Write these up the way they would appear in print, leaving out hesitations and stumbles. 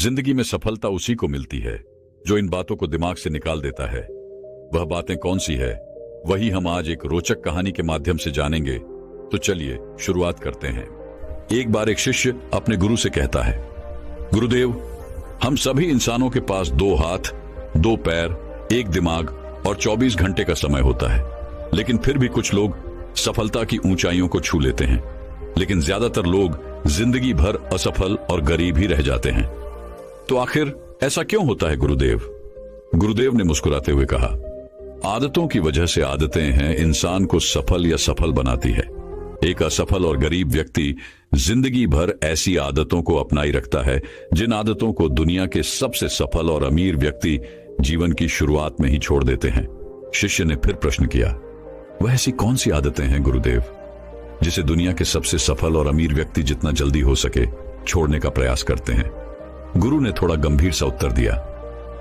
जिंदगी में सफलता उसी को मिलती है जो इन बातों को दिमाग से निकाल देता है। वह बातें कौन सी है, वही हम आज एक रोचक कहानी के माध्यम से जानेंगे। तो चलिए शुरुआत करते हैं। एक बार एक शिष्य अपने गुरु से कहता है, गुरुदेव, हम सभी इंसानों के पास 2 हाथ, 2 पैर, 1 दिमाग और 24 घंटे का समय होता है, लेकिन फिर भी कुछ लोग सफलता की ऊंचाइयों को छू लेते हैं, लेकिन ज्यादातर लोग जिंदगी भर असफल और गरीब ही रह जाते हैं। तो आखिर ऐसा क्यों होता है गुरुदेव? गुरुदेव ने मुस्कुराते हुए कहा, आदतों की वजह से आदतें हैं इंसान को सफल या सफल बनाती है। एक असफल और गरीब व्यक्ति जिंदगी भर ऐसी आदतों को अपनाई रखता है जिन आदतों को दुनिया के सबसे सफल और अमीर व्यक्ति जीवन की शुरुआत में ही छोड़ देते हैं। शिष्य ने फिर प्रश्न किया, वह ऐसी कौन सी आदतें हैं गुरुदेव जिसे दुनिया के सबसे सफल और अमीर व्यक्ति जितना जल्दी हो सके छोड़ने का प्रयास करते हैं? गुरु ने थोड़ा गंभीर सा उत्तर दिया,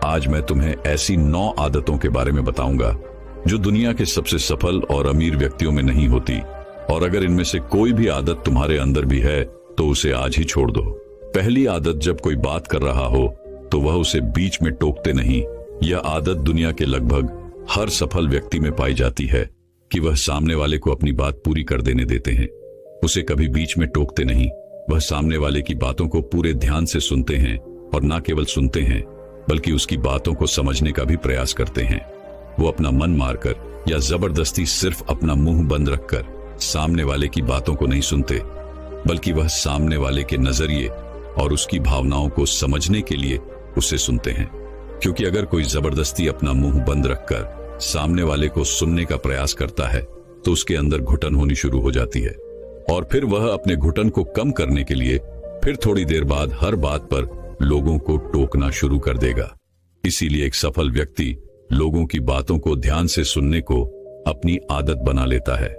आज मैं तुम्हें ऐसी 9 आदतों के बारे में बताऊंगा जो दुनिया के सबसे सफल और अमीर व्यक्तियों में नहीं होती, और अगर इनमें से कोई भी आदत तुम्हारे अंदर भी है तो उसे आज ही छोड़ दो। पहली आदत, जब कोई बात कर रहा हो तो वह उसे बीच में टोकते नहीं। यह आदत दुनिया के लगभग हर सफल व्यक्ति में पाई जाती है कि वह सामने वाले को अपनी बात पूरी कर देने देते हैं, उसे कभी बीच में टोकते नहीं। वह सामने वाले की बातों को पूरे ध्यान से सुनते हैं, और न केवल सुनते हैं बल्कि उसकी बातों को समझने का भी प्रयास करते हैं। वो अपना मन मारकर या जबरदस्ती सिर्फ अपना मुंह बंद रखकर सामने वाले की बातों को नहीं सुनते, बल्कि वह सामने वाले के नजरिए और उसकी भावनाओं को समझने के लिए उसे सुनते हैं। क्योंकि अगर कोई जबरदस्ती अपना मुंह बंद रखकर सामने वाले को सुनने का प्रयास करता है तो उसके अंदर घुटन होनी शुरू हो जाती है, और फिर वह अपने घुटन को कम करने के लिए फिर थोड़ी देर बाद हर बात पर लोगों को टोकना शुरू कर देगा। इसीलिए एक सफल व्यक्ति लोगों की बातों को ध्यान से सुनने को अपनी आदत बना लेता है।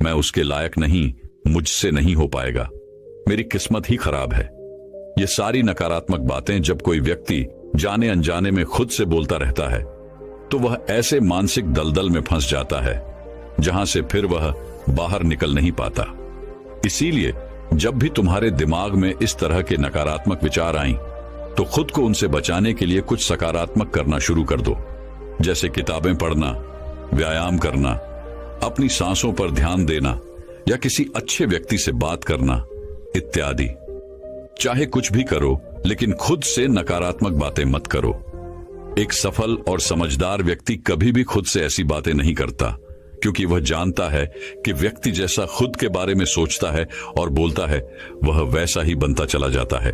मैं उसके लायक नहीं, मुझसे नहीं हो पाएगा, मेरी किस्मत ही खराब है। ये सारी नकारात्मक बातें जब कोई व्यक्ति जाने अनजाने में खुद से बोलता रहता है तो वह ऐसे मानसिक दलदल में फंस जाता है जहां से फिर वह बाहर निकल नहीं पाता। इसीलिए जब भी तुम्हारे दिमाग में इस तरह के नकारात्मक विचार आएं, तो खुद को उनसे बचाने के लिए कुछ सकारात्मक करना शुरू कर दो, जैसे किताबें पढ़ना, व्यायाम करना, अपनी सांसों पर ध्यान देना या किसी अच्छे व्यक्ति से बात करना इत्यादि। चाहे कुछ भी करो, लेकिन खुद से नकारात्मक बातें मत करो। एक सफल और समझदार व्यक्ति कभी भी खुद से ऐसी बातें नहीं करता, क्योंकि वह जानता है कि व्यक्ति जैसा खुद के बारे में सोचता है और बोलता है, वह वैसा ही बनता चला जाता है।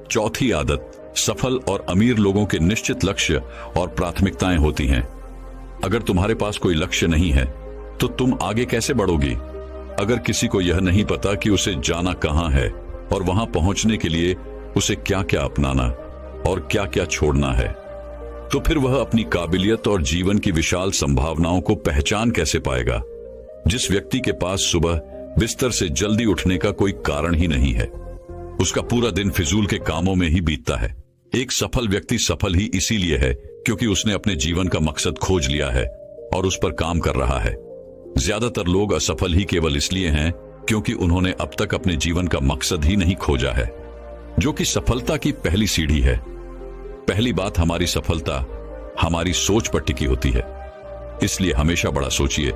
चौथी आदत, सफल और अमीर लोगों के निश्चित लक्ष्य और प्राथमिकताएं होती हैं। अगर तुम्हारे पास कोई लक्ष्य नहीं है तो तुम आगे कैसे बढ़ोगी? अगर किसी को यह नहीं पता कि उसे जाना कहां है और वहां पहुंचने के लिए उसे क्या क्या अपनाना और क्या क्या छोड़ना है, तो फिर वह अपनी काबिलियत और जीवन की विशाल संभावनाओं को पहचान कैसे पाएगा? जिस व्यक्ति के पास सुबह बिस्तर से जल्दी उठने का कोई कारण ही नहीं है, उसका पूरा दिन फिजूल के कामों में ही बीतता है। एक सफल व्यक्ति सफल ही इसीलिए है क्योंकि उसने अपने जीवन का मकसद खोज लिया है और उस पर काम कर रहा है। ज्यादातर लोग असफल ही केवल इसलिए हैं क्योंकि उन्होंने अब तक अपने जीवन का मकसद ही नहीं खोजा है, जो कि सफलता की पहली सीढ़ी है। पहली बात, हमारी सफलता हमारी सोच पर टिकी होती है, इसलिए हमेशा बड़ा सोचिए।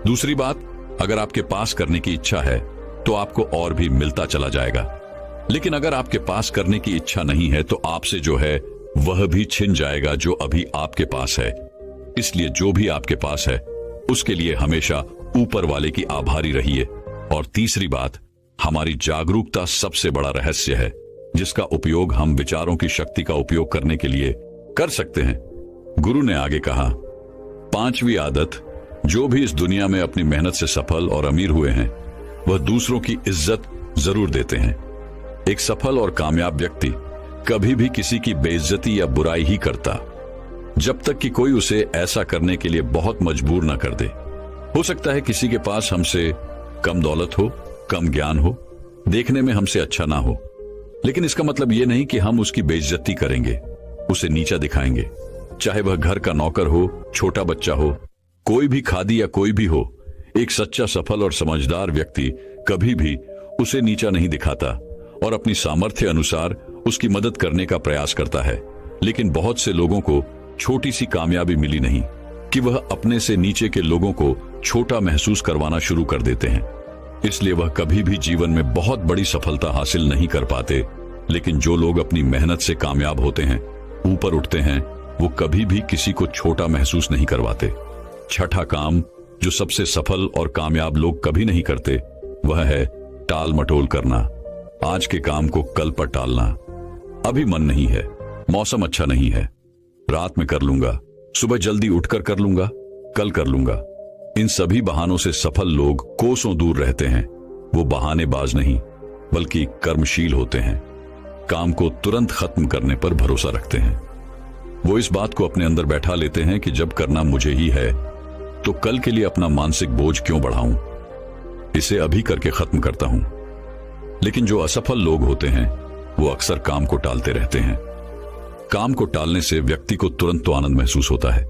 दूसरी बात, अगर आपके पास करने की इच्छा है तो आपको और भी मिलता चला जाएगा, लेकिन अगर आपके पास करने की इच्छा नहीं है तो आपसे जो है वह भी छिन जाएगा जो अभी आपके पास है। इसलिए जो भी आपके पास है उसके लिए हमेशा ऊपर वाले की आभारी रहिए। और तीसरी बात, हमारी जागरूकता सबसे बड़ा रहस्य है जिसका उपयोग हम विचारों की शक्ति का उपयोग करने के लिए कर सकते हैं। गुरु ने आगे कहा, 5वीं आदत, जो भी इस दुनिया में अपनी मेहनत से सफल और अमीर हुए हैं वह दूसरों की इज्जत जरूर देते हैं। एक सफल और कामयाब व्यक्ति कभी भी किसी की बेइज्जती या बुराई ही करता, जब तक कि कोई उसे ऐसा करने के लिए बहुत मजबूर न कर दे। हो सकता है किसी के पास हमसे कम दौलत हो, कम ज्ञान हो, देखने में हमसे अच्छा ना हो, लेकिन इसका मतलब यह नहीं कि हम उसकी बेइज्जती करेंगे, उसे नीचा दिखाएंगे। चाहे वह घर का नौकर हो, छोटा बच्चा हो, कोई भी खादी या कोई भी हो, एक सच्चा सफल और समझदार व्यक्ति कभी भी उसे नीचा नहीं दिखाता और अपनी सामर्थ्य अनुसार उसकी मदद करने का प्रयास करता है, लेकिन बहुत से लोगों को छोटी सी कामयाबी मिली नहीं कि वह अपने से नीचे के लोगों को छोटा महसूस करवाना शुरू कर देते हैं। इसलिए वह कभी भी जीवन में बहुत बड़ी सफलता हासिल नहीं कर पाते। लेकिन जो लोग अपनी मेहनत से कामयाब होते हैं, ऊपर उठते हैं, वो कभी भी किसी को छोटा महसूस नहीं करवाते। छठा काम जो सबसे सफल और कामयाब लोग कभी नहीं करते, वह है टाल मटोल करना। आज के काम को कल पर टालना। अभी मन नहीं है, मौसम अच्छा नहीं है, रात में कर लूंगा, सुबह जल्दी उठकर कर लूंगा, कल कर लूंगा। इन सभी बहानों से सफल लोग कोसों दूर रहते हैं। वो बहानेबाज नहीं, बल्कि कर्मशील होते हैं। काम को तुरंत खत्म करने पर भरोसा रखते हैं। वो इस बात को अपने अंदर बैठा लेते हैं कि जब करना मुझे ही है, तो कल के लिए अपना मानसिक बोझ क्यों बढ़ाऊं, इसे अभी करके खत्म करता हूं। लेकिन जो असफल लोग होते हैं, वो अक्सर काम को टालते रहते हैं। काम को टालने से व्यक्ति को तुरंत तो आनंद महसूस होता है,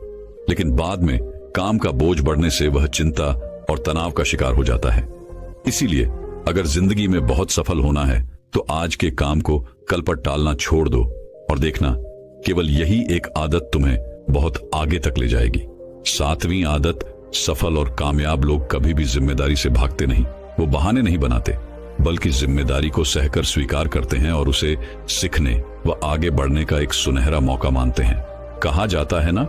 लेकिन बाद में काम का बोझ बढ़ने से वह चिंता और तनाव का शिकार हो जाता है। इसीलिए अगर जिंदगी में बहुत सफल होना है, तो आज के काम को कल पर टालना छोड़ दो और देखना, केवल यही एक आदत तुम्हें बहुत आगे तक ले जाएगी। सातवीं आदत, सफल और कामयाब लोग कभी भी जिम्मेदारी से भागते नहीं। वो बहाने नहीं बनाते, बल्कि जिम्मेदारी को सहकर स्वीकार करते हैं और उसे सीखने व आगे बढ़ने का एक सुनहरा मौका मानते हैं। कहा जाता है ना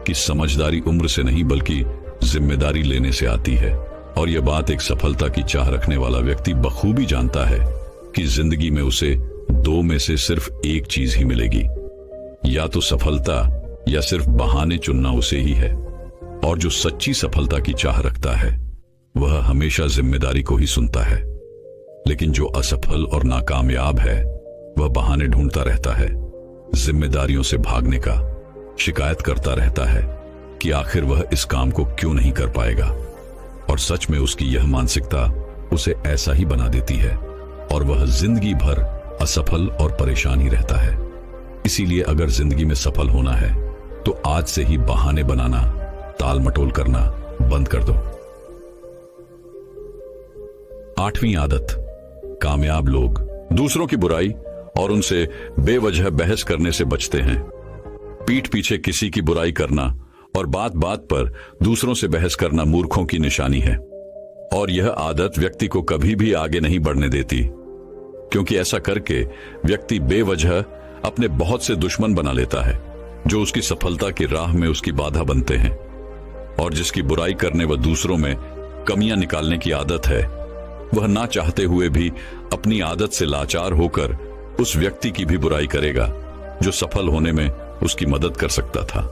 कि समझदारी उम्र से नहीं बल्कि जिम्मेदारी लेने से आती है। और यह बात एक सफलता की चाह रखने वाला व्यक्ति बखूबी जानता है कि जिंदगी में उसे दो में से सिर्फ एक चीज ही मिलेगी, या तो सफलता या सिर्फ बहाने चुनना उसे ही है। और जो सच्ची सफलता की चाह रखता है, वह हमेशा जिम्मेदारी को ही सुनता है। लेकिन जो असफल और नाकामयाब है, वह बहाने ढूंढता रहता है, जिम्मेदारियों से भागने का, शिकायत करता रहता है कि आखिर वह इस काम को क्यों नहीं कर पाएगा। और सच में उसकी यह मानसिकता उसे ऐसा ही बना देती है और वह जिंदगी भर असफल और परेशान ही रहता है। इसीलिए अगर जिंदगी में सफल होना है, तो आज से ही बहाने बनाना, टाल मटोल करना बंद कर दो। आठवीं आदत, कामयाब लोग दूसरों की बुराई और उनसे बेवजह बहस करने से बचते हैं। पीठ पीछे किसी की बुराई करना और बात बात पर दूसरों से बहस करना मूर्खों की निशानी है। और यह आदत व्यक्ति को कभी भी आगे नहीं बढ़ने देती, क्योंकि ऐसा करके व्यक्ति बेवजह अपने बहुत से दुश्मन बना लेता है, जो उसकी सफलता की राह में उसकी बाधा बनते हैं। और जिसकी बुराई करने व दूसरों में कमियां निकालने की आदत है, वह ना चाहते हुए भी अपनी आदत से लाचार होकर उस व्यक्ति की भी बुराई करेगा जो सफल होने में उसकी मदद कर सकता था।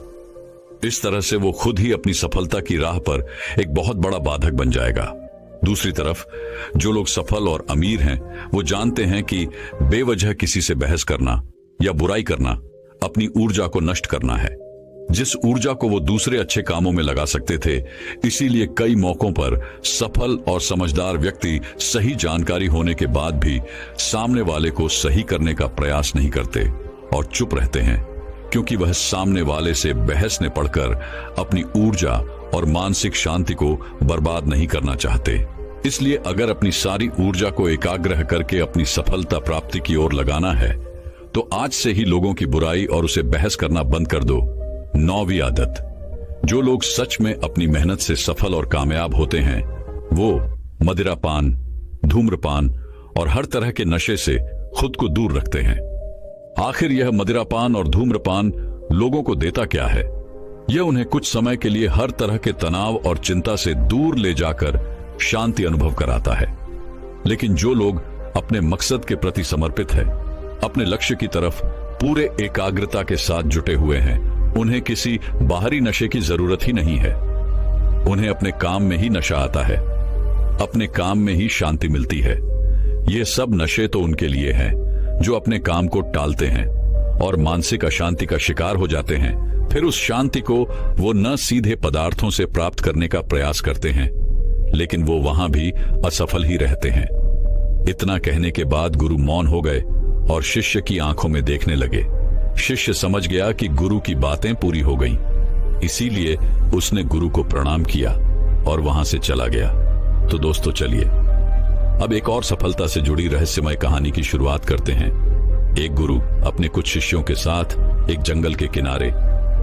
इस तरह से वो खुद ही अपनी सफलता की राह पर एक बहुत बड़ा बाधक बन जाएगा। दूसरी तरफ जो लोग सफल और अमीर हैं, वो जानते हैं कि बेवजह किसी से बहस करना या बुराई करना अपनी ऊर्जा को नष्ट करना है, जिस ऊर्जा को वो दूसरे अच्छे कामों में लगा सकते थे। इसीलिए कई मौकों पर सफल और समझदार व्यक्ति सही जानकारी होने के बाद भी सामने वाले को सही करने का प्रयास नहीं करते और चुप रहते हैं, क्योंकि वह सामने वाले से बहस ने पढ़कर अपनी ऊर्जा और मानसिक शांति को बर्बाद नहीं करना चाहते। इसलिए अगर अपनी सारी ऊर्जा को एकाग्र करके अपनी सफलता प्राप्ति की ओर लगाना है, तो आज से ही लोगों की बुराई और उसे बहस करना बंद कर दो। नौवीं आदत, जो लोग सच में अपनी मेहनत से सफल और कामयाब होते हैं, वो मदिरापान, धूम्रपान और हर तरह के नशे से खुद को दूर रखते हैं। आखिर यह मदिरापान और धूम्रपान लोगों को देता क्या है? यह उन्हें कुछ समय के लिए हर तरह के तनाव और चिंता से दूर ले जाकर शांति अनुभव कराता है। लेकिन जो लोग अपने मकसद के प्रति समर्पित है, अपने लक्ष्य की तरफ पूरे एकाग्रता के साथ जुटे हुए हैं, उन्हें किसी बाहरी नशे की जरूरत ही नहीं है। उन्हें अपने काम में ही नशा आता है, अपने काम में ही शांति मिलती है। ये सब नशे तो उनके लिए हैं जो अपने काम को टालते हैं और मानसिक अशांति का शिकार हो जाते हैं। फिर उस शांति को वो न सीधे पदार्थों से प्राप्त करने का प्रयास करते हैं, लेकिन वो वहां भी असफल ही रहते हैं। इतना कहने के बाद गुरु मौन हो गए और शिष्य की आंखों में देखने लगे। शिष्य समझ गया कि गुरु की बातें पूरी हो गईं, इसीलिए उसने गुरु को प्रणाम किया और वहां से चला गया। तो दोस्तों चलिए अब एक और सफलता से जुड़ी रहस्यमय कहानी की शुरुआत करते हैं। एक गुरु अपने कुछ शिष्यों के साथ एक जंगल के किनारे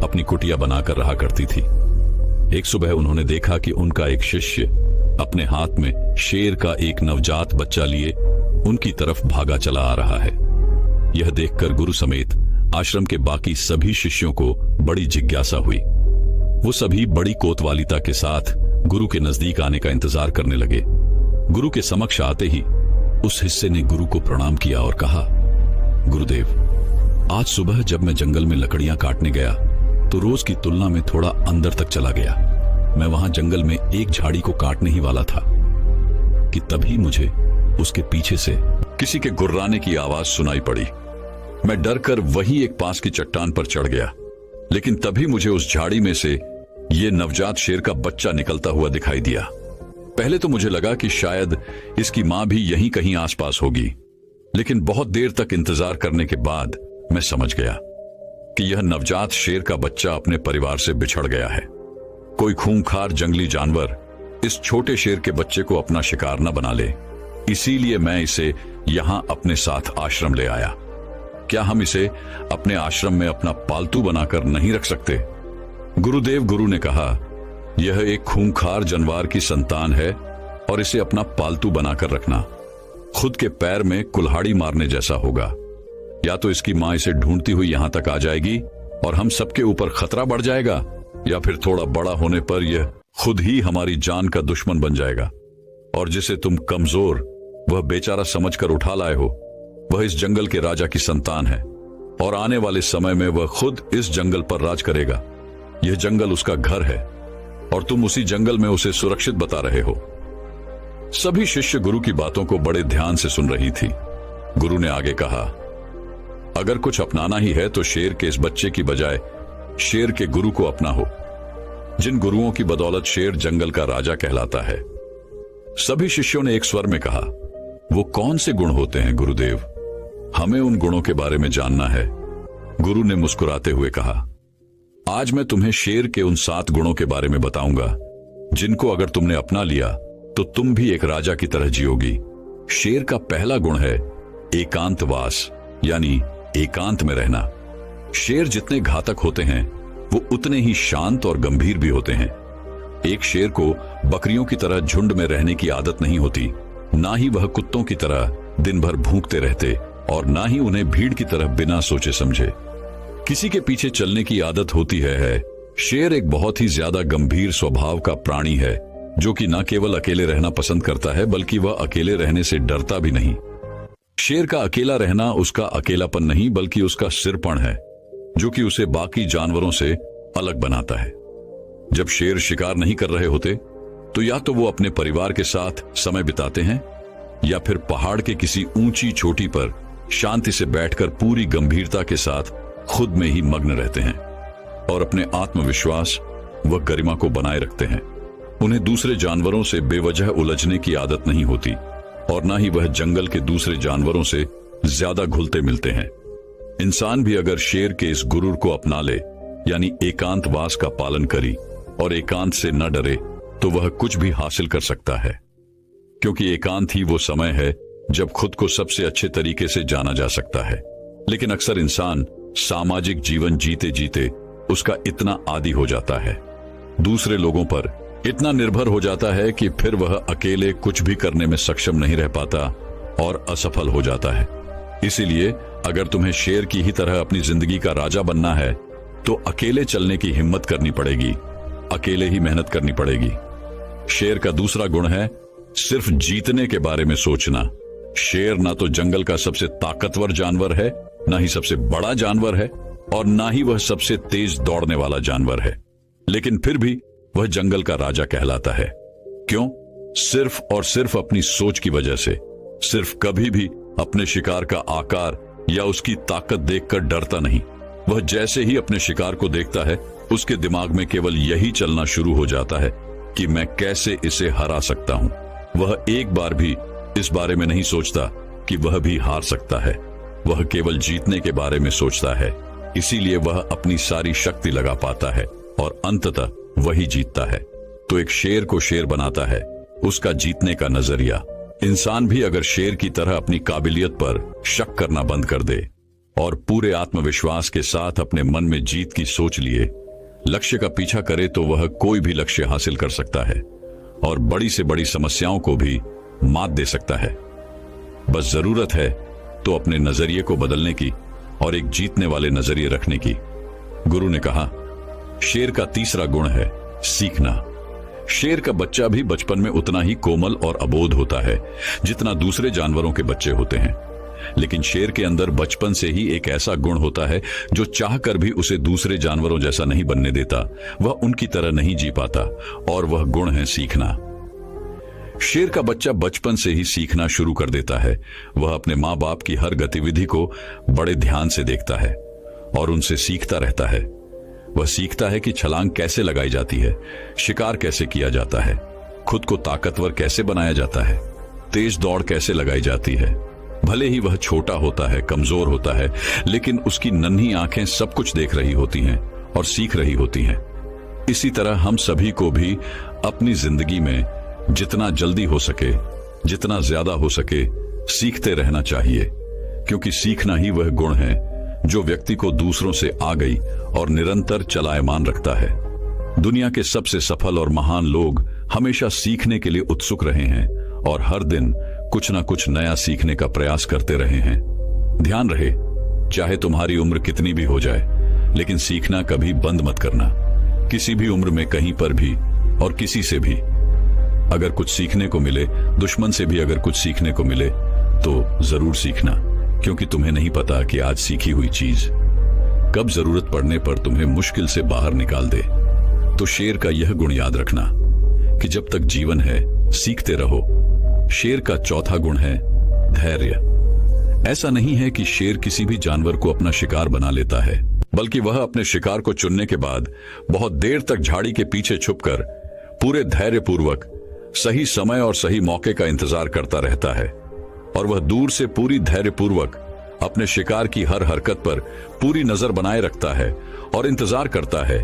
अपनी कुटिया बनाकर रहा करती थी। एक सुबह उन्होंने देखा कि उनका एक शिष्य अपने हाथ में शेर का एक नवजात बच्चा लिए उनकी तरफ भागा चला आ रहा है। यह देखकर गुरु समेत आश्रम के बाकी सभी शिष्यों को बड़ी जिज्ञासा हुई। वो सभी बड़ी कोतवालिता के साथ गुरु के नजदीक आने का इंतजार करने लगे। गुरु के समक्ष आते ही उस हिस्से ने गुरु को प्रणाम किया और कहा, गुरुदेव, आज सुबह जब मैं जंगल में लकड़ियां काटने गया तो रोज की तुलना में थोड़ा अंदर तक चला गया। मैं वहां जंगल में एक झाड़ी को काटने ही वाला था कि तभी मुझे उसके पीछे से किसी के गुर्राने की आवाज सुनाई पड़ी। मैं डरकर वही एक पास की चट्टान पर चढ़ गया, लेकिन तभी मुझे उस झाड़ी में से ये नवजात शेर का बच्चा निकलता हुआ दिखाई दिया। पहले तो मुझे लगा कि शायद इसकी मां भी यहीं कहीं आसपास होगी, लेकिन बहुत देर तक इंतजार करने के बाद मैं समझ गया कि यह नवजात शेर का बच्चा अपने परिवार से बिछड़ गया है। कोई खूंखार जंगली जानवर इस छोटे शेर के बच्चे को अपना शिकार न बना ले, इसीलिए मैं इसे यहां अपने साथ आश्रम ले आया। क्या हम इसे अपने आश्रम में अपना पालतू बनाकर नहीं रख सकते? गुरुदेव, गुरु ने कहा, यह एक खूंखार जानवर की संतान है और इसे अपना पालतू बनाकर रखना खुद के पैर में कुल्हाड़ी मारने जैसा होगा। या तो इसकी मां इसे ढूंढती हुई यहां तक आ जाएगी और हम सबके ऊपर खतरा बढ़ जाएगा, या फिर थोड़ा बड़ा होने पर यह खुद ही हमारी जान का दुश्मन बन जाएगा। और जिसे तुम कमजोर वह बेचारा समझकर उठा लाए हो, वह इस जंगल के राजा की संतान है और आने वाले समय में वह खुद इस जंगल पर राज करेगा। यह जंगल उसका घर है और तुम उसी जंगल में उसे सुरक्षित बता रहे हो। सभी शिष्य गुरु की बातों को बड़े ध्यान से सुन रही थी। गुरु ने आगे कहा, अगर कुछ अपनाना ही है तो शेर के इस बच्चे की बजाय शेर के गुरु को अपना हो, जिन गुरुओं की बदौलत शेर जंगल का राजा कहलाता है। सभी शिष्यों ने एक स्वर में कहा, वो कौन से गुण होते हैं गुरुदेव? हमें उन गुणों के बारे में जानना है। गुरु ने मुस्कुराते हुए कहा, आज मैं तुम्हें शेर के उन 7 गुणों के बारे में बताऊंगा, जिनको अगर तुमने अपना लिया तो तुम भी एक राजा की तरह जियोगी। शेर का पहला गुण है एकांतवास, यानी एकांत में रहना। शेर जितने घातक होते हैं वो उतने ही शांत और गंभीर भी होते हैं। एक शेर को बकरियों की तरह झुंड में रहने की आदत नहीं होती, ना ही वह कुत्तों की तरह दिन भर भूखते रहते और ना ही उन्हें भीड़ की तरह बिना सोचे समझे किसी के पीछे चलने की आदत होती है। शेर एक बहुत ही ज्यादा गंभीर स्वभाव का प्राणी है, जो कि न केवल अकेले रहना पसंद करता है बल्कि वह अकेले रहने से डरता भी नहीं। शेर का अकेला रहना उसका अकेलापन नहीं बल्कि उसका सिरपण है, जो कि उसे बाकी जानवरों से अलग बनाता है। जब शेर शिकार नहीं कर रहे होते तो या तो वो अपने परिवार के साथ समय बिताते हैं या फिर पहाड़ के किसी ऊंची चोटी पर शांति से बैठकर पूरी गंभीरता के साथ खुद में ही मग्न रहते हैं और अपने आत्मविश्वास व गरिमा को बनाए रखते हैं। उन्हें दूसरे जानवरों से बेवजह उलझने की आदत नहीं होती और ना ही वह जंगल के दूसरे जानवरों से ज्यादा घुलते मिलते हैं। इंसान भी अगर शेर के इस गुरूर को अपना ले, यानी एकांतवास का पालन करी और एकांत से न डरे, तो वह कुछ भी हासिल कर सकता है, क्योंकि एकांत ही वो समय है जब खुद को सबसे अच्छे तरीके से जाना जा सकता है। लेकिन अक्सर इंसान सामाजिक जीवन जीते जीते उसका इतना आदी हो जाता है, दूसरे लोगों पर इतना निर्भर हो जाता है कि फिर वह अकेले कुछ भी करने में सक्षम नहीं रह पाता और असफल हो जाता है। इसीलिए अगर तुम्हें शेर की ही तरह अपनी जिंदगी का राजा बनना है तो अकेले चलने की हिम्मत करनी पड़ेगी, अकेले ही मेहनत करनी पड़ेगी। शेर का दूसरा गुण है सिर्फ जीतने के बारे में सोचना। शेर ना तो जंगल का सबसे ताकतवर जानवर है, ना ही सबसे बड़ा जानवर है और ना ही वह सबसे तेज दौड़ने वाला जानवर है, लेकिन फिर भी वह जंगल का राजा कहलाता है। क्यों? सिर्फ और सिर्फ अपनी सोच की वजह से। सिर्फ कभी भी अपने शिकार का आकार या उसकी ताकत देखकर डरता नहीं। वह जैसे ही अपने शिकार को देखता है, उसके दिमाग में केवल यही चलना शुरू हो जाता है कि मैं कैसे इसे हरा सकता हूं। वह एक बार भी इस बारे में नहीं सोचता कि वह भी हार सकता है। वह केवल जीतने के बारे में सोचता है, इसीलिए वह अपनी सारी शक्ति लगा पाता है और अंततः वही जीतता है। तो एक शेर को शेर बनाता है उसका जीतने का नजरिया। इंसान भी अगर शेर की तरह अपनी काबिलियत पर शक करना बंद कर दे और पूरे आत्मविश्वास के साथ अपने मन में जीत की सोच लिए लक्ष्य का पीछा करे तो वह कोई भी लक्ष्य हासिल कर सकता है और बड़ी से बड़ी समस्याओं को भी मात दे सकता है। बस जरूरत है तो अपने नजरिए को बदलने की और एक जीतने वाले नजरिए रखने की। गुरु ने कहा, शेर का तीसरा गुण है सीखना। शेर का बच्चा भी बचपन में उतना ही कोमल और अबोध होता है जितना दूसरे जानवरों के बच्चे होते हैं, लेकिन शेर के अंदर बचपन से ही एक ऐसा गुण होता है जो चाहकर भी उसे दूसरे जानवरों जैसा नहीं बनने देता, वह उनकी तरह नहीं जी पाता, और वह गुण है सीखना। शेर का बच्चा बचपन से ही सीखना शुरू कर देता है। वह अपने माँ बाप की हर गतिविधि को बड़े ध्यान से देखता है और उनसे सीखता रहता है। वह सीखता है कि छलांग कैसे लगाई जाती है, शिकार कैसे किया जाता है, खुद को ताकतवर कैसे बनाया जाता है, तेज दौड़ कैसे लगाई जाती है। भले ही वह छोटा होता है, कमजोर होता है, लेकिन उसकी नन्ही आंखें सब कुछ देख रही होती हैं और सीख रही होती हैं। इसी तरह हम सभी को भी अपनी जिंदगी में जितना जल्दी हो सके, जितना ज्यादा हो सके, सीखते रहना चाहिए, क्योंकि सीखना ही वह गुण है जो व्यक्ति को दूसरों से आगे और निरंतर चलायमान रखता है। दुनिया के सबसे सफल और महान लोग हमेशा सीखने के लिए उत्सुक रहे हैं और हर दिन कुछ ना कुछ नया सीखने का प्रयास करते रहे हैं। ध्यान रहे, चाहे तुम्हारी उम्र कितनी भी हो जाए, लेकिन सीखना कभी बंद मत करना। किसी भी उम्र में, कहीं पर भी और किसी से भी अगर कुछ सीखने को मिले, दुश्मन से भी अगर कुछ सीखने को मिले, तो जरूर सीखना, क्योंकि तुम्हें नहीं पता कि आज सीखी हुई चीज कब जरूरत पड़ने पर तुम्हें मुश्किल से बाहर निकाल दे। तो शेर का यह गुण याद रखना कि जब तक जीवन है सीखते रहो। शेर का चौथा गुण है धैर्य। ऐसा नहीं है कि शेर किसी भी जानवर को अपना शिकार बना लेता है, बल्कि वह अपने शिकार को चुनने के बाद बहुत देर तक झाड़ी के पीछे छुपकर पूरे धैर्यपूर्वक सही समय और सही मौके का इंतजार करता रहता है। और वह दूर से पूरी धैर्यपूर्वक अपने शिकार की हर हरकत पर पूरी नजर बनाए रखता है और इंतजार करता है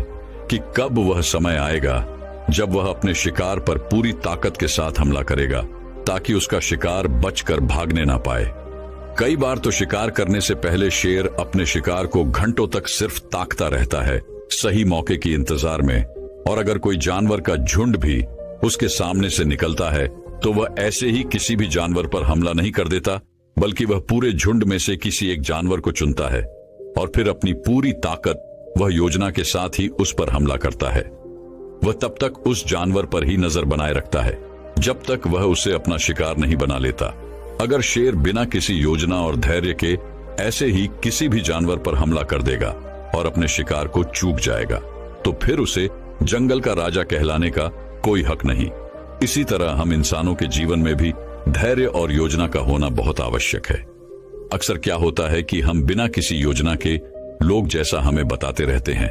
कि कब वह समय आएगा जब वह अपने शिकार पर पूरी ताकत के साथ हमला करेगा, ताकि उसका शिकार बचकर भागने ना पाए। कई बार तो शिकार करने से पहले शेर अपने शिकार को घंटों तक सिर्फ ताकता रहता है, सही मौके की इंतजार में। और अगर कोई जानवर का झुंड भी उसके सामने से निकलता है तो वह ऐसे ही किसी भी जानवर पर हमला नहीं कर देता, बल्कि वह पूरे झुंड में से किसी एक जानवर को चुनता है और फिर अपनी पूरी ताकत वह योजना के साथ ही उस पर हमला करता है। वह तब तक उस जानवर पर ही नजर बनाए रखता है जब तक वह उसे अपना शिकार नहीं बना लेता। अगर शेर बिना किसी योजना और धैर्य के ऐसे ही किसी भी जानवर पर हमला कर देगा और अपने शिकार को चूक जाएगा, तो फिर उसे जंगल का राजा कहलाने का कोई हक नहीं। इसी तरह हम इंसानों के जीवन में भी धैर्य और योजना का होना बहुत आवश्यक है। अक्सर क्या होता है कि हम बिना किसी योजना के लोग जैसा हमें बताते रहते हैं,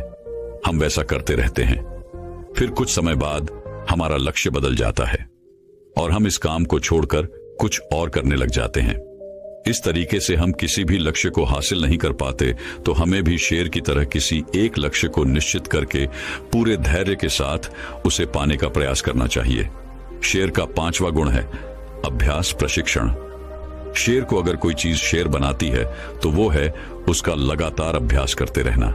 हम वैसा करते रहते हैं। फिर कुछ समय बाद हमारा लक्ष्य बदल जाता है और हम इस काम को छोड़कर कुछ और करने लग जाते हैं। इस तरीके से हम किसी भी लक्ष्य को हासिल नहीं कर पाते। तो हमें भी शेर की तरह किसी एक लक्ष्य को निश्चित करके पूरे धैर्य के साथ उसे पाने का प्रयास करना चाहिए। शेर का पांचवा गुण है अभ्यास प्रशिक्षण। शेर को अगर कोई चीज शेर बनाती है तो वो है उसका लगातार अभ्यास करते रहना।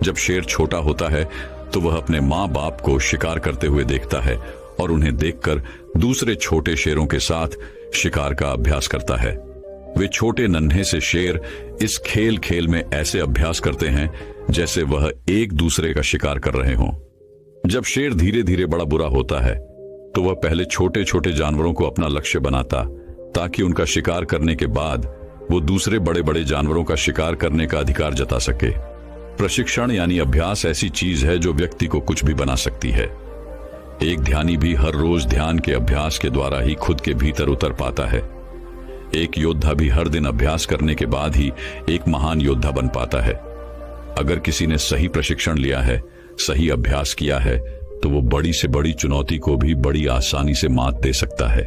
जब शेर छोटा होता है तो वह अपने माँ बाप को शिकार करते हुए देखता है और उन्हें देखकर दूसरे छोटे शेरों के साथ शिकार का अभ्यास करता है। वे छोटे नन्हे से शेर इस खेल खेल में ऐसे अभ्यास करते हैं जैसे वह एक दूसरे का शिकार कर रहे हों। जब शेर धीरे धीरे बड़ा बुरा होता है तो वह पहले छोटे छोटे जानवरों को अपना लक्ष्य बनाता, ताकि उनका शिकार करने के बाद वो दूसरे बड़े बड़े जानवरों का शिकार करने का अधिकार जता सके। प्रशिक्षण यानी अभ्यास ऐसी चीज है जो व्यक्ति को कुछ भी बना सकती है। एक ध्यानी भी हर रोज ध्यान के अभ्यास के द्वारा ही खुद के भीतर उतर पाता है। एक योद्धा भी हर दिन अभ्यास करने के बाद ही एक महान योद्धा बन पाता है। अगर किसी ने सही प्रशिक्षण लिया है, सही अभ्यास किया है, तो वो बड़ी से बड़ी चुनौती को भी बड़ी आसानी से मात दे सकता है।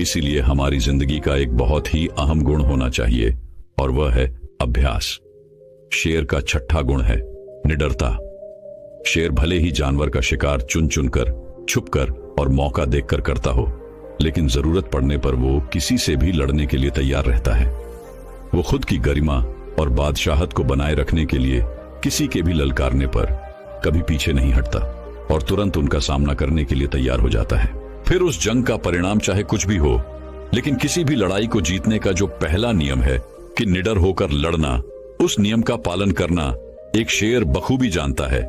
इसीलिए हमारी जिंदगी का एक बहुत ही अहम गुण होना चाहिए और वह है अभ्यास। शेर का छठा गुण है निडरता। शेर भले ही जानवर का शिकार चुन चुनकर, छुपकर और मौका देखकर करता हो, लेकिन जरूरत पड़ने पर वो किसी से भी लड़ने के लिए तैयार रहता है। वो खुद की गरिमा और बादशाहत को बनाए रखने के लिए किसी के भी ललकारने पर कभी पीछे नहीं हटता और तुरंत उनका सामना करने के लिए तैयार हो जाता है। फिर उस जंग का परिणाम चाहे कुछ भी हो, लेकिन किसी भी लड़ाई को जीतने का जो पहला नियम है कि निडर होकर लड़ना, उस नियम का पालन करना एक शेर बखूबी जानता है।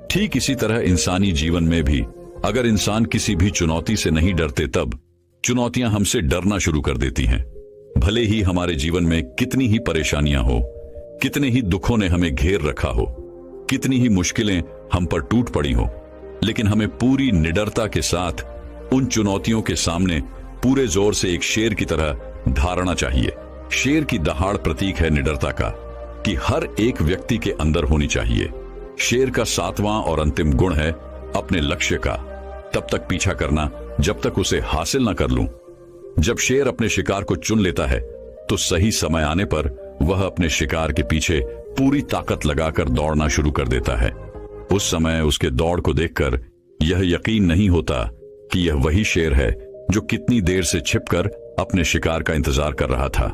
ठीक इसी तरह इंसानी जीवन में भी अगर इंसान किसी भी चुनौती से नहीं डरते, तब चुनौतियां हमसे डरना शुरू कर देती हैं। भले ही हमारे जीवन में कितनी ही परेशानियां हो, कितने ही दुखों ने हमें घेर रखा हो, कितनी ही मुश्किलें हम पर टूट पड़ी हो, लेकिन हमें पूरी निडरता के साथ उन चुनौतियों के सामने पूरे जोर से एक शेर की तरह धारना चाहिए। शेर की दहाड़ प्रतीक है निडरता का, कि हर एक व्यक्ति के अंदर होनी चाहिए। शेर का 7वां और अंतिम गुण है अपने लक्ष्य का तब तक पीछा करना जब तक उसे हासिल न कर लूं। जब शेर अपने शिकार को चुन लेता है तो सही समय आने पर वह अपने शिकार के पीछे पूरी ताकत लगाकर दौड़ना शुरू कर देता है। उस समय उसके दौड़ को देखकर यह यकीन नहीं होता कि यह वही शेर है जो कितनी देर से छिपकर अपने शिकार का इंतजार कर रहा था।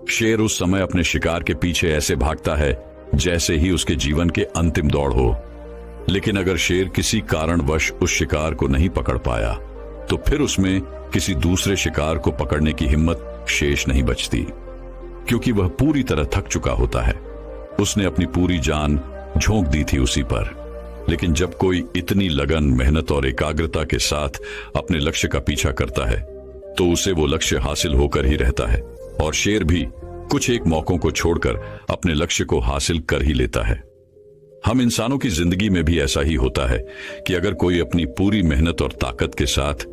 शेर उस समय अपने शिकार के पीछे ऐसे भागता है जैसे ही उसके जीवन के अंतिम दौड़ हो। लेकिन अगर शेर किसी कारणवश उस शिकार को नहीं पकड़ पाया तो फिर उसमें किसी दूसरे शिकार को पकड़ने की हिम्मत शेष नहीं बचती, क्योंकि वह पूरी तरह थक चुका होता है। उसने अपनी पूरी जान झोंक दी थी उसी पर। लेकिन जब कोई इतनी लगन, मेहनत और एकाग्रता के साथ अपने लक्ष्य का पीछा करता है तो उसे वो लक्ष्य हासिल होकर ही रहता है। और शेर भी कुछ एक मौकों को छोड़कर अपने लक्ष्य को हासिल कर ही लेता है। हम इंसानों की जिंदगी में भी ऐसा ही होता है कि अगर कोई अपनी पूरी मेहनत और ताकत के साथ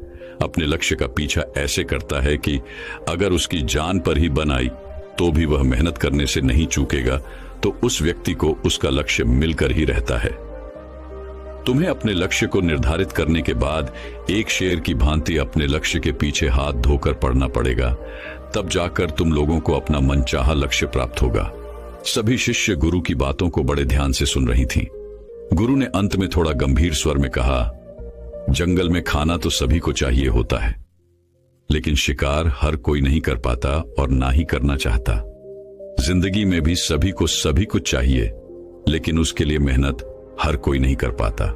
अपने लक्ष्य का पीछा ऐसे करता है कि अगर उसकी जान पर ही बन आई तो भी वह मेहनत करने से नहीं चूकेगा, तो उस व्यक्ति को उसका लक्ष्य मिलकर ही रहता है। तुम्हें अपने लक्ष्य को निर्धारित करने के बाद एक शेर की भांति अपने लक्ष्य के पीछे हाथ धोकर पड़ना पड़ेगा, तब जाकर तुम लोगों को अपना मनचाहा लक्ष्य प्राप्त होगा। सभी शिष्य गुरु की बातों को बड़े ध्यान से सुन रही थीं। गुरु ने अंत में थोड़ा गंभीर स्वर में कहा, जंगल में खाना तो सभी को चाहिए होता है, लेकिन शिकार हर कोई नहीं कर पाता और ना ही करना चाहता। जिंदगी में भी सभी को सभी कुछ चाहिए, लेकिन उसके लिए मेहनत हर कोई नहीं कर पाता।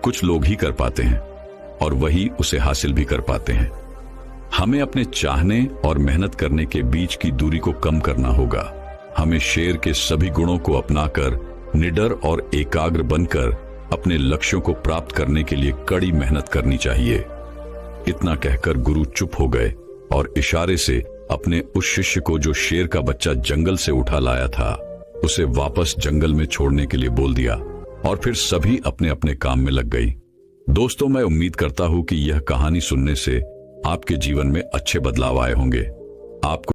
कुछ लोग ही कर पाते हैं और वही उसे हासिल भी कर पाते हैं। हमें अपने चाहने और मेहनत करने के बीच की दूरी को कम करना होगा। हमें शेर के सभी गुणों को अपनाकर निडर और एकाग्र बनकर अपने लक्ष्यों को प्राप्त करने के लिए कड़ी मेहनत करनी चाहिए। इतना कहकर गुरु चुप हो गए और इशारे से अपने उस शिष्य को जो शेर का बच्चा जंगल से उठा लाया था, उसे वापस जंगल में छोड़ने के लिए बोल दिया और फिर सभी अपने अपने काम में लग गई। दोस्तों, मैं उम्मीद करता हूं कि यह कहानी सुनने से आपके जीवन में अच्छे बदलाव आए होंगे। आपको